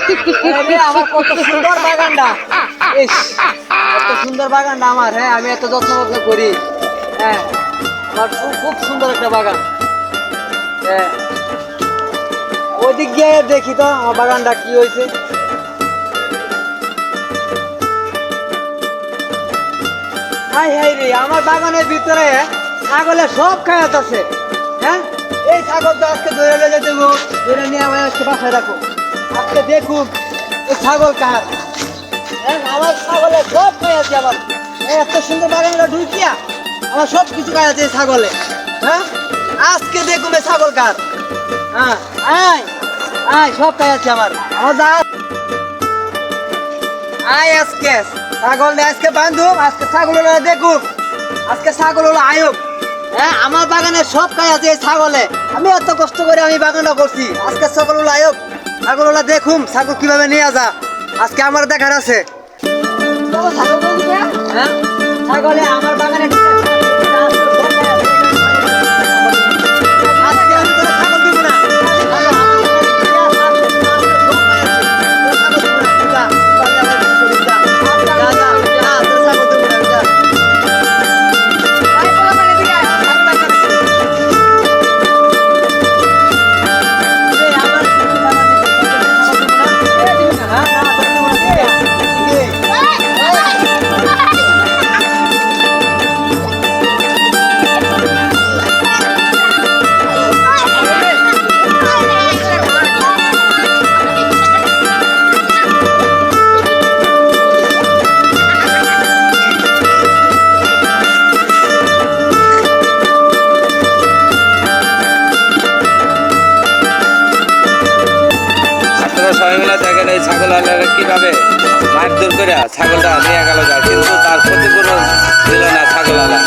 আমার কত সুন্দর বাগানটা, ইস কত সুন্দর বাগানটা আমার। হ্যাঁ, আমি এত যত্ন করি। হ্যাঁ, আমার খুব সুন্দর একটা বাগান। হ্যাঁ, ওইদিক গিয়ে দেখি তো আমার বাগানটা কি হয়েছে। হাই হাই রে, আমার বাগানের ভিতরে ছাগলের সব খায়াত আছে। হ্যাঁ, এই ছাগল তো আজকে ধরে লেগে দেবো, ধরে নিয়ে আমার আজকে বাসায় রাখো। আজকে দেখুন এই ছাগল কার। হ্যাঁ, আমার ছাগলের সব খাই আছে। আমার এত সুন্দর বাগানটা ঢুকিয়া আমার সব কিছু খাই আছে ছাগলে। হ্যাঁ, আজকে দেখুন এই ছাগল কার। হ্যাঁ, আয় আয়, সব খাই আছে আমার। আমার দা আয়, আজকে ছাগল আজকে বান্ধব, আজকে ছাগল দেখুক। আজকে ছাগল হলো আয়ব। হ্যাঁ, আমার বাগানে সব কাজ আছে এই ছাগলে। আমি এত কষ্ট করে আমি বাগানটা করছি। আজকে ছাগল হলো আয়ব। ছাগল হলো দেখুম ছাগল কিভাবে নিয়ে যা, আজকে আমার দেখার আছে। হ্যাঁ, ছাগলে আমার বাগানে আজকে আমি তোরা ছাগল দিব না। সবাই মিলে দেখেন এই ছাগল আলারা কিভাবে মারধর করে ছাগলটা নিয়ে গেল যায়, কিন্তু তার ক্ষতিপূরণ দিল না ছাগল আলা।